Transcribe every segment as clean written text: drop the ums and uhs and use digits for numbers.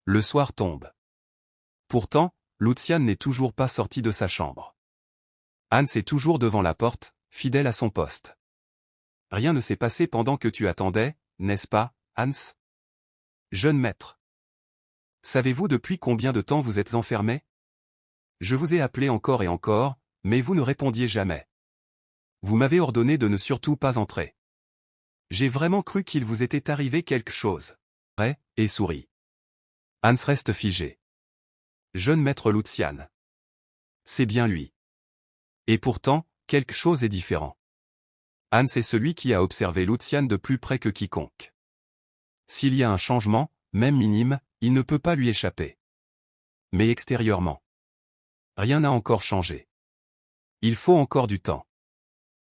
Le soir tombe. Pourtant, Lucian n'est toujours pas sorti de sa chambre. Hans est toujours devant la porte, fidèle à son poste. Rien ne s'est passé pendant que tu attendais, n'est-ce pas, Hans? Jeune maître. Savez-vous depuis combien de temps vous êtes enfermé? Je vous ai appelé encore et encore, mais vous ne répondiez jamais. Vous m'avez ordonné de ne surtout pas entrer. J'ai vraiment cru qu'il vous était arrivé quelque chose. Vrai, et sourit. Hans reste figé. Jeune maître Lucian. C'est bien lui. Et pourtant, quelque chose est différent. Hans est celui qui a observé Lucian de plus près que quiconque. S'il y a un changement, même minime, il ne peut pas lui échapper. Mais extérieurement, rien n'a encore changé. Il faut encore du temps.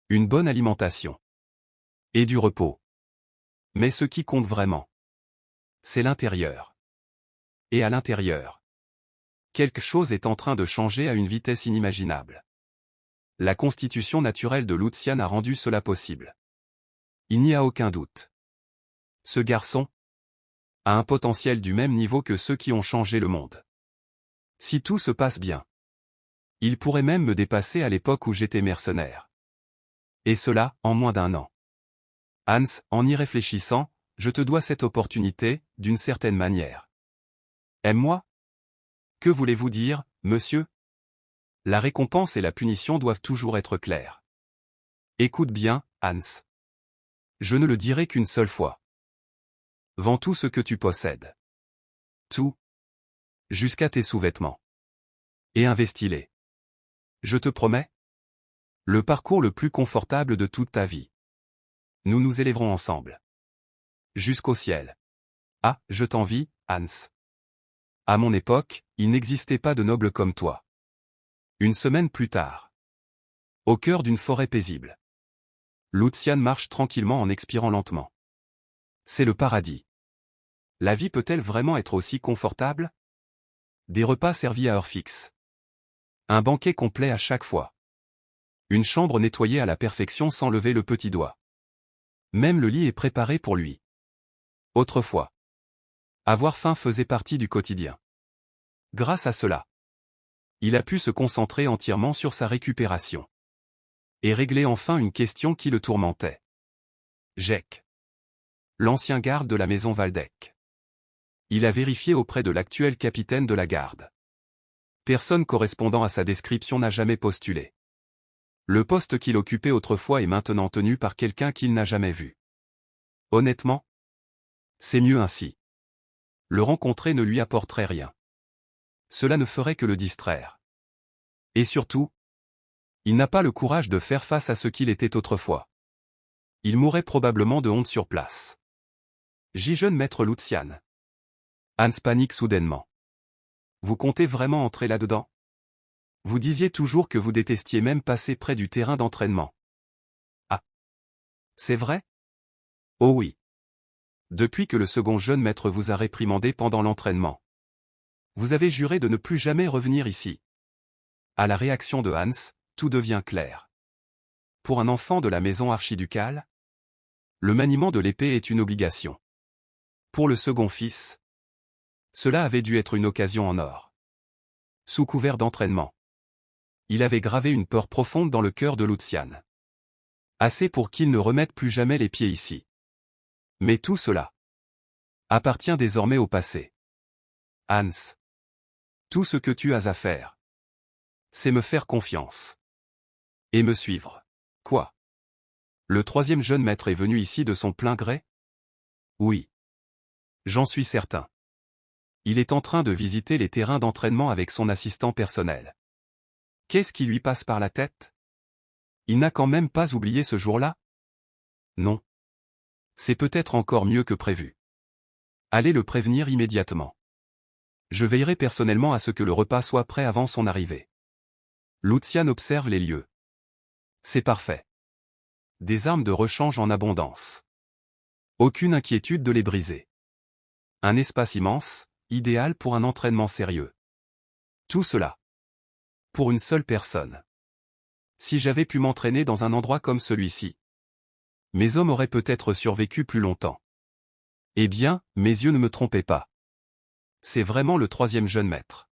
Une bonne alimentation. Et du repos. Mais ce qui compte vraiment, c'est l'intérieur. Et à l'intérieur, quelque chose est en train de changer à une vitesse inimaginable. La constitution naturelle de Lucian a rendu cela possible. Il n'y a aucun doute. Ce garçon a un potentiel du même niveau que ceux qui ont changé le monde. Si tout se passe bien, il pourrait même me dépasser à l'époque où j'étais mercenaire. Et cela, en moins d'1 an. Hans, en y réfléchissant, je te dois cette opportunité, d'une certaine manière. Aime-moi? Que voulez-vous dire, monsieur? La récompense et la punition doivent toujours être claires. Écoute bien, Hans. Je ne le dirai qu'une seule fois. Vends tout ce que tu possèdes. Tout. Jusqu'à tes sous-vêtements. Et investis-les. Je te promets. Le parcours le plus confortable de toute ta vie. Nous nous élèverons ensemble. Jusqu'au ciel. Ah, je t'envie, Hans. À mon époque, il n'existait pas de noble comme toi. Une semaine plus tard. Au cœur d'une forêt paisible. Lucian marche tranquillement en expirant lentement. C'est le paradis. La vie peut-elle vraiment être aussi confortable? Des repas servis à heure fixe. Un banquet complet à chaque fois. Une chambre nettoyée à la perfection sans lever le petit doigt. Même le lit est préparé pour lui. Autrefois, avoir faim faisait partie du quotidien. Grâce à cela, il a pu se concentrer entièrement sur sa récupération. Et régler enfin une question qui le tourmentait. Jake. L'ancien garde de la maison Waldeck. Il a vérifié auprès de l'actuel capitaine de la garde. Personne correspondant à sa description n'a jamais postulé. Le poste qu'il occupait autrefois est maintenant tenu par quelqu'un qu'il n'a jamais vu. Honnêtement, c'est mieux ainsi. Le rencontrer ne lui apporterait rien. Cela ne ferait que le distraire. Et surtout, il n'a pas le courage de faire face à ce qu'il était autrefois. Il mourrait probablement de honte sur place. Jeune maître Lucian. Hans panique soudainement. Vous comptez vraiment entrer là-dedans? Vous disiez toujours que vous détestiez même passer près du terrain d'entraînement. Ah. C'est vrai? Oh oui. Depuis que le second jeune maître vous a réprimandé pendant l'entraînement. Vous avez juré de ne plus jamais revenir ici. À la réaction de Hans, tout devient clair. Pour un enfant de la maison archiducale, le maniement de l'épée est une obligation. Pour le second fils, cela avait dû être une occasion en or. Sous couvert d'entraînement, il avait gravé une peur profonde dans le cœur de Lucian. Assez pour qu'il ne remette plus jamais les pieds ici. Mais tout cela appartient désormais au passé. Hans, tout ce que tu as à faire, c'est me faire confiance. Et me suivre. Quoi? Le troisième jeune maître est venu ici de son plein gré? Oui. J'en suis certain. Il est en train de visiter les terrains d'entraînement avec son assistant personnel. Qu'est-ce qui lui passe par la tête? Il n'a quand même pas oublié ce jour-là? Non. C'est peut-être encore mieux que prévu. Allez le prévenir immédiatement. Je veillerai personnellement à ce que le repas soit prêt avant son arrivée. Lucian observe les lieux. C'est parfait. Des armes de rechange en abondance. Aucune inquiétude de les briser. Un espace immense, idéal pour un entraînement sérieux. Tout cela. Pour une seule personne. Si j'avais pu m'entraîner dans un endroit comme celui-ci, mes hommes auraient peut-être survécu plus longtemps. Eh bien, mes yeux ne me trompaient pas. C'est vraiment le troisième jeune maître.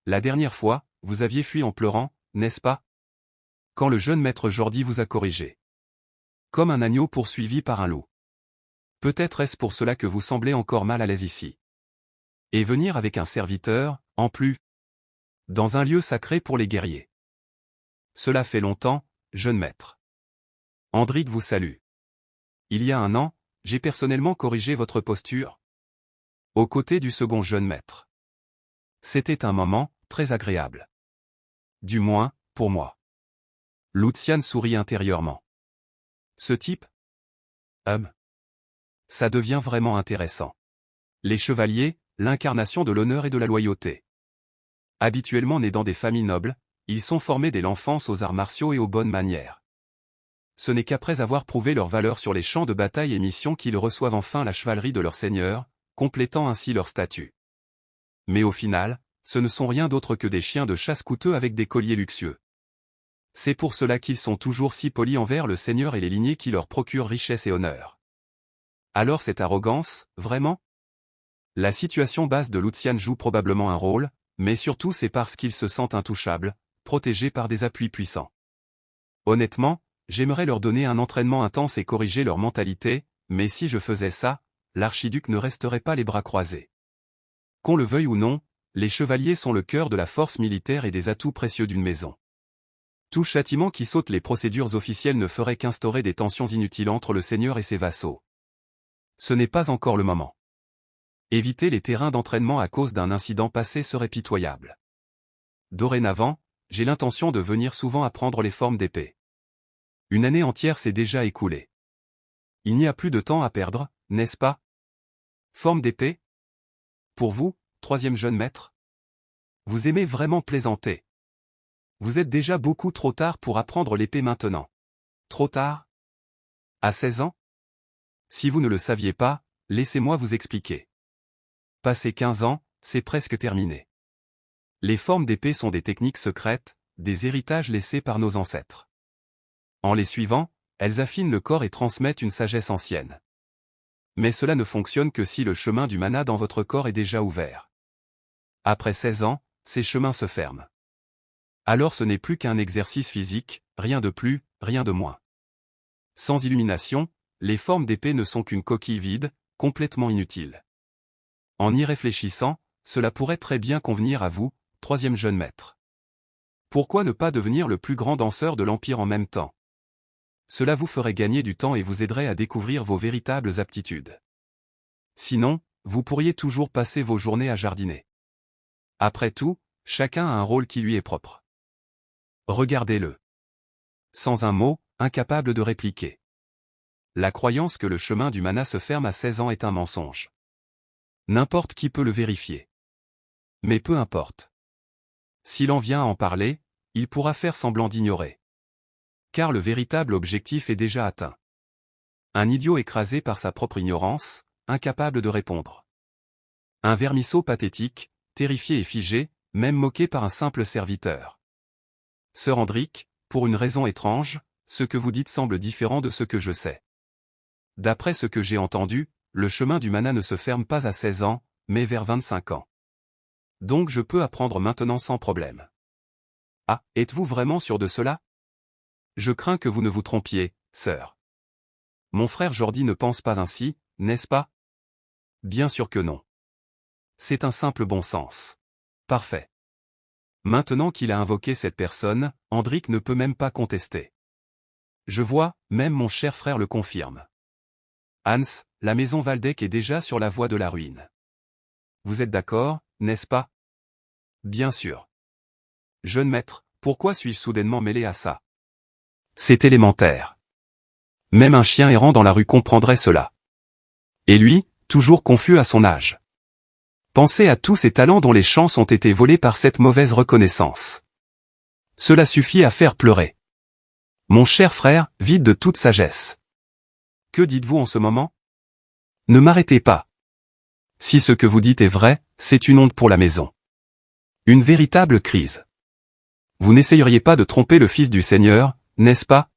La dernière fois, vous aviez fui en pleurant, n'est-ce pas? Quand le jeune maître Jordi vous a corrigé. Comme un agneau poursuivi par un loup. Peut-être est-ce pour cela que vous semblez encore mal à l'aise ici. Et venir avec un serviteur, en plus. Dans un lieu sacré pour les guerriers. Cela fait longtemps, jeune maître. Andric vous salue. Il y a un an, j'ai personnellement corrigé votre posture. Aux côtés du second jeune maître. C'était un moment très agréable. Du moins, pour moi. Lucian sourit intérieurement. Ce type? Ça devient vraiment intéressant. Les chevaliers, l'incarnation de l'honneur et de la loyauté. Habituellement nés dans des familles nobles, ils sont formés dès l'enfance aux arts martiaux et aux bonnes manières. Ce n'est qu'après avoir prouvé leur valeur sur les champs de bataille et missions qu'ils reçoivent enfin la chevalerie de leur seigneur, complétant ainsi leur statut. Mais au final, ce ne sont rien d'autre que des chiens de chasse coûteux avec des colliers luxueux. C'est pour cela qu'ils sont toujours si polis envers le seigneur et les lignées qui leur procurent richesse et honneur. Alors cette arrogance, vraiment? La situation basse de Lucian joue probablement un rôle, mais surtout c'est parce qu'ils se sentent intouchables, protégés par des appuis puissants. Honnêtement, j'aimerais leur donner un entraînement intense et corriger leur mentalité, mais si je faisais ça, l'archiduc ne resterait pas les bras croisés. Qu'on le veuille ou non, les chevaliers sont le cœur de la force militaire et des atouts précieux d'une maison. Tout châtiment qui saute les procédures officielles ne ferait qu'instaurer des tensions inutiles entre le seigneur et ses vassaux. Ce n'est pas encore le moment. Éviter les terrains d'entraînement à cause d'un incident passé serait pitoyable. Dorénavant, j'ai l'intention de venir souvent apprendre les formes d'épée. Une année entière s'est déjà écoulée. Il n'y a plus de temps à perdre, n'est-ce pas? Forme d'épée? Pour vous, troisième jeune maître? Vous aimez vraiment plaisanter. Vous êtes déjà beaucoup trop tard pour apprendre l'épée maintenant. Trop tard? À 16 ans? Si vous ne le saviez pas, laissez-moi vous expliquer. Passé 15 ans, c'est presque terminé. Les formes d'épée sont des techniques secrètes, des héritages laissés par nos ancêtres. En les suivant, elles affinent le corps et transmettent une sagesse ancienne. Mais cela ne fonctionne que si le chemin du mana dans votre corps est déjà ouvert. Après 16 ans, ces chemins se ferment. Alors ce n'est plus qu'un exercice physique, rien de plus, rien de moins. Sans illumination, les formes d'épée ne sont qu'une coquille vide, complètement inutile. En y réfléchissant, cela pourrait très bien convenir à vous, troisième jeune maître. Pourquoi ne pas devenir le plus grand danseur de l'Empire en même temps? Cela vous ferait gagner du temps et vous aiderait à découvrir vos véritables aptitudes. Sinon, vous pourriez toujours passer vos journées à jardiner. Après tout, chacun a un rôle qui lui est propre. Regardez-le. Sans un mot, incapable de répliquer. La croyance que le chemin du mana se ferme à 16 ans est un mensonge. N'importe qui peut le vérifier. Mais peu importe. S'il en vient à en parler, il pourra faire semblant d'ignorer. Car le véritable objectif est déjà atteint. Un idiot écrasé par sa propre ignorance, incapable de répondre. Un vermisseau pathétique, terrifié et figé, même moqué par un simple serviteur. Sir Andric, pour une raison étrange, ce que vous dites semble différent de ce que je sais. D'après ce que j'ai entendu, le chemin du mana ne se ferme pas à 16 ans, mais vers 25 ans. Donc je peux apprendre maintenant sans problème. Ah, êtes-vous vraiment sûr de cela? Je crains que vous ne vous trompiez, sœur. Mon frère Jordi ne pense pas ainsi, n'est-ce pas? Bien sûr que non. C'est un simple bon sens. Parfait. Maintenant qu'il a invoqué cette personne, Andric ne peut même pas contester. Je vois, même mon cher frère le confirme. Hans, la maison Waldeck est déjà sur la voie de la ruine. Vous êtes d'accord, n'est-ce pas? Bien sûr. Jeune maître, pourquoi suis-je soudainement mêlé à ça? C'est élémentaire. Même un chien errant dans la rue comprendrait cela. Et lui, toujours confus à son âge. Pensez à tous ces talents dont les chances ont été volées par cette mauvaise reconnaissance. Cela suffit à faire pleurer. Mon cher frère, vide de toute sagesse. Que dites-vous en ce moment? Ne m'arrêtez pas. Si ce que vous dites est vrai, c'est une honte pour la maison. Une véritable crise. Vous n'essayeriez pas de tromper le fils du Seigneur, n'est-ce pas?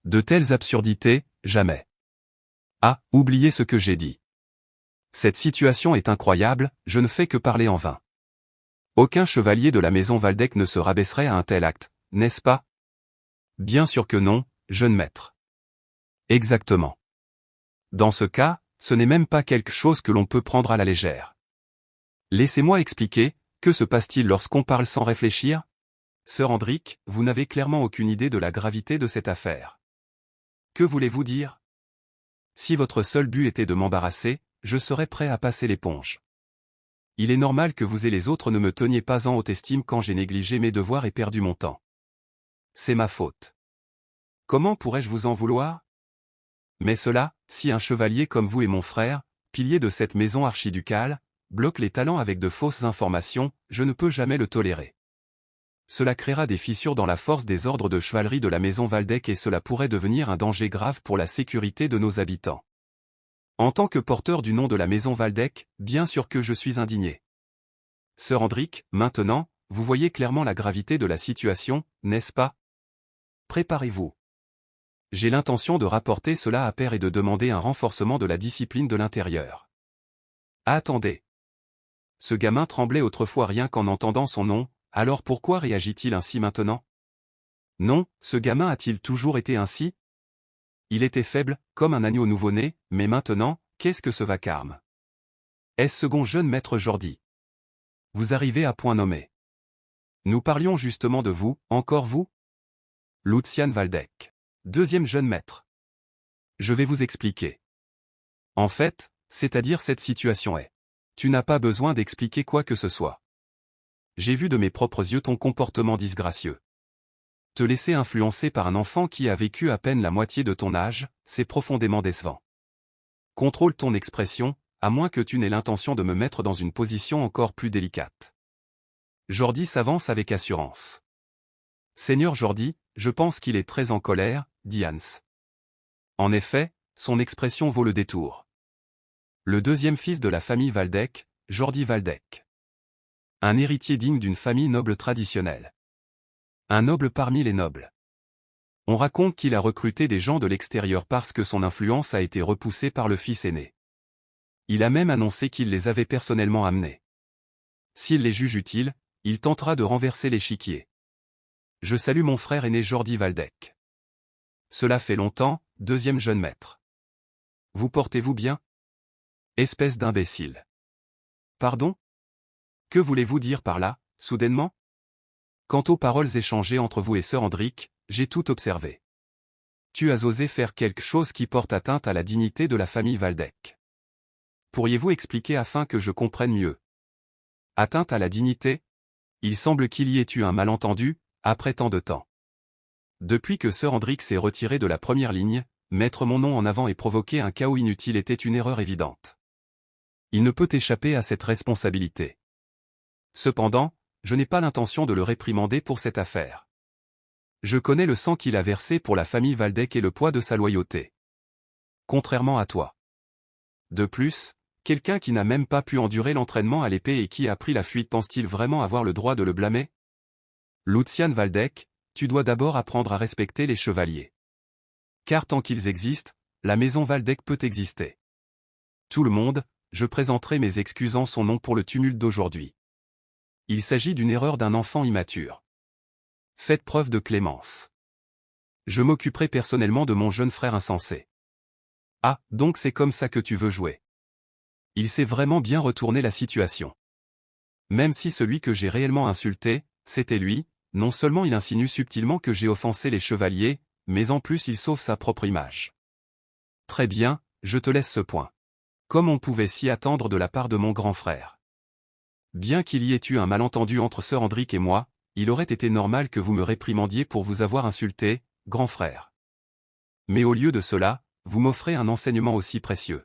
De telles absurdités, jamais. Ah, oubliez ce que j'ai dit. Cette situation est incroyable, je ne fais que parler en vain. Aucun chevalier de la maison Valdec ne se rabaisserait à un tel acte, n'est-ce pas? Bien sûr que non, jeune maître. Exactement. Dans ce cas, ce n'est même pas quelque chose que l'on peut prendre à la légère. Laissez-moi expliquer, que se passe-t-il lorsqu'on parle sans réfléchir? Sir Hendrik, vous n'avez clairement aucune idée de la gravité de cette affaire. Que voulez-vous dire? Si votre seul but était de m'embarrasser, je serais prêt à passer l'éponge. Il est normal que vous et les autres ne me teniez pas en haute estime quand j'ai négligé mes devoirs et perdu mon temps. C'est ma faute. Comment pourrais-je vous en vouloir? Mais cela, si un chevalier comme vous et mon frère, pilier de cette maison archiducale, bloque les talents avec de fausses informations, je ne peux jamais le tolérer. Cela créera des fissures dans la force des ordres de chevalerie de la maison Valdec et cela pourrait devenir un danger grave pour la sécurité de nos habitants. En tant que porteur du nom de la maison Valdec, bien sûr que je suis indigné. Sir Hendrik, maintenant, vous voyez clairement la gravité de la situation, n'est-ce pas? Préparez-vous. J'ai l'intention de rapporter cela à Père et de demander un renforcement de la discipline de l'intérieur. Attendez. Ce gamin tremblait autrefois rien qu'en entendant son nom, alors pourquoi réagit-il ainsi maintenant? Non, ce gamin a-t-il toujours été ainsi? Il était faible, comme un agneau nouveau-né, mais maintenant, qu'est-ce que ce vacarme? Est-ce second jeune maître Jordi? Vous arrivez à point nommé. Nous parlions justement de vous, encore vous? Lucian Valdec. Deuxième jeune maître. Je vais vous expliquer. En fait, c'est-à-dire cette situation est. Tu n'as pas besoin d'expliquer quoi que ce soit. J'ai vu de mes propres yeux ton comportement disgracieux. Te laisser influencer par un enfant qui a vécu à peine la moitié de ton âge, c'est profondément décevant. Contrôle ton expression, à moins que tu n'aies l'intention de me mettre dans une position encore plus délicate. Jordi s'avance avec assurance. Seigneur Jordi, je pense qu'il est très en colère, dit Hans. En effet, son expression vaut le détour. Le deuxième fils de la famille Valdec, Jordi Valdec. Un héritier digne d'une famille noble traditionnelle. Un noble parmi les nobles. On raconte qu'il a recruté des gens de l'extérieur parce que son influence a été repoussée par le fils aîné. Il a même annoncé qu'il les avait personnellement amenés. S'il les juge utiles, il tentera de renverser l'échiquier. Je salue mon frère aîné Jordi Valdec. Cela fait longtemps, deuxième jeune maître. Vous portez-vous bien? Espèce d'imbécile. Pardon? Que voulez-vous dire par là, soudainement? Quant aux paroles échangées entre vous et Sir Hendrik, j'ai tout observé. Tu as osé faire quelque chose qui porte atteinte à la dignité de la famille Valdec. Pourriez-vous expliquer afin que je comprenne mieux? Atteinte à la dignité? Il semble qu'il y ait eu un malentendu, après tant de temps. Depuis que Sir Hendrik s'est retiré de la première ligne, mettre mon nom en avant et provoquer un chaos inutile était une erreur évidente. Il ne peut échapper à cette responsabilité. Cependant, je n'ai pas l'intention de le réprimander pour cette affaire. Je connais le sang qu'il a versé pour la famille Valdec et le poids de sa loyauté. Contrairement à toi. De plus, quelqu'un qui n'a même pas pu endurer l'entraînement à l'épée et qui a pris la fuite pense-t-il vraiment avoir le droit de le blâmer? Lucian Valdec, tu dois d'abord apprendre à respecter les chevaliers. Car tant qu'ils existent, la maison Valdec peut exister. Tout le monde, je présenterai mes excuses en son nom pour le tumulte d'aujourd'hui. Il s'agit d'une erreur d'un enfant immature. Faites preuve de clémence. Je m'occuperai personnellement de mon jeune frère insensé. Ah, donc c'est comme ça que tu veux jouer. Il sait vraiment bien retourner la situation. Même si celui que j'ai réellement insulté, c'était lui, non seulement il insinue subtilement que j'ai offensé les chevaliers, mais en plus il sauve sa propre image. Très bien, je te laisse ce point. Comme on pouvait s'y attendre de la part de mon grand frère. Bien qu'il y ait eu un malentendu entre Sir Hendrik et moi, il aurait été normal que vous me réprimandiez pour vous avoir insulté, grand frère. Mais au lieu de cela, vous m'offrez un enseignement aussi précieux.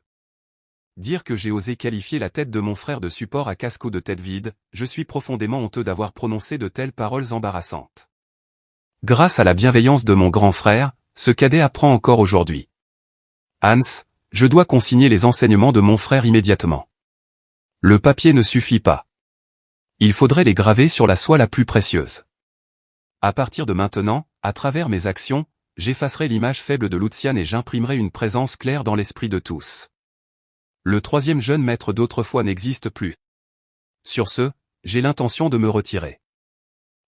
Dire que j'ai osé qualifier la tête de mon frère de support à casque de tête vide, je suis profondément honteux d'avoir prononcé de telles paroles embarrassantes. Grâce à la bienveillance de mon grand frère, ce cadet apprend encore aujourd'hui. Hans, je dois consigner les enseignements de mon frère immédiatement. Le papier ne suffit pas. Il faudrait les graver sur la soie la plus précieuse. À partir de maintenant, à travers mes actions, j'effacerai l'image faible de Lucian et j'imprimerai une présence claire dans l'esprit de tous. Le troisième jeune maître d'autrefois n'existe plus. Sur ce, j'ai l'intention de me retirer.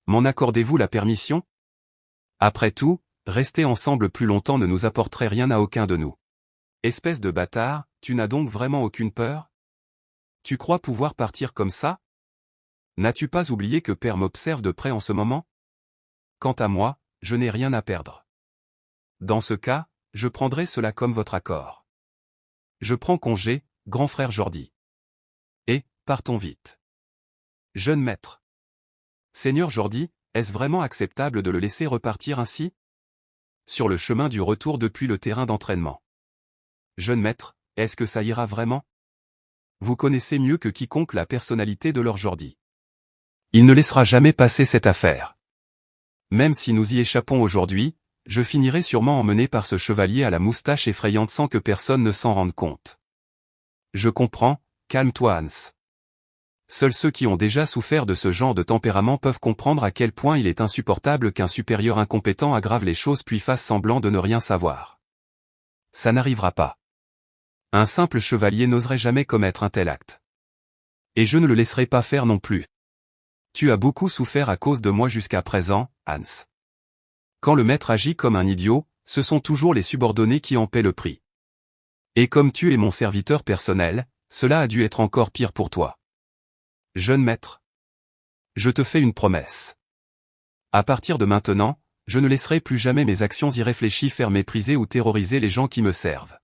M'en accordez-vous la permission? Après tout, rester ensemble plus longtemps ne nous apporterait rien à aucun de nous. Espèce de bâtard, tu n'as donc vraiment aucune peur? Tu crois pouvoir partir comme ça? N'as-tu pas oublié que Père m'observe de près en ce moment? Quant à moi, je n'ai rien à perdre. Dans ce cas, je prendrai cela comme votre accord. Je prends congé, grand frère Jordi. Et, partons vite. Jeune maître. Seigneur Jordi, est-ce vraiment acceptable de le laisser repartir ainsi? Sur le chemin du retour depuis le terrain d'entraînement. Jeune maître, est-ce que ça ira vraiment? Vous connaissez mieux que quiconque la personnalité de leur Jordi. Il ne laissera jamais passer cette affaire. Même si nous y échappons aujourd'hui, je finirai sûrement emmené par ce chevalier à la moustache effrayante sans que personne ne s'en rende compte. Je comprends, calme-toi Hans. Seuls ceux qui ont déjà souffert de ce genre de tempérament peuvent comprendre à quel point il est insupportable qu'un supérieur incompétent aggrave les choses puis fasse semblant de ne rien savoir. Ça n'arrivera pas. Un simple chevalier n'oserait jamais commettre un tel acte. Et je ne le laisserai pas faire non plus. Tu as beaucoup souffert à cause de moi jusqu'à présent, Hans. Quand le maître agit comme un idiot, ce sont toujours les subordonnés qui en paient le prix. Et comme tu es mon serviteur personnel, cela a dû être encore pire pour toi. Jeune maître. Je te fais une promesse. À partir de maintenant, je ne laisserai plus jamais mes actions irréfléchies faire mépriser ou terroriser les gens qui me servent.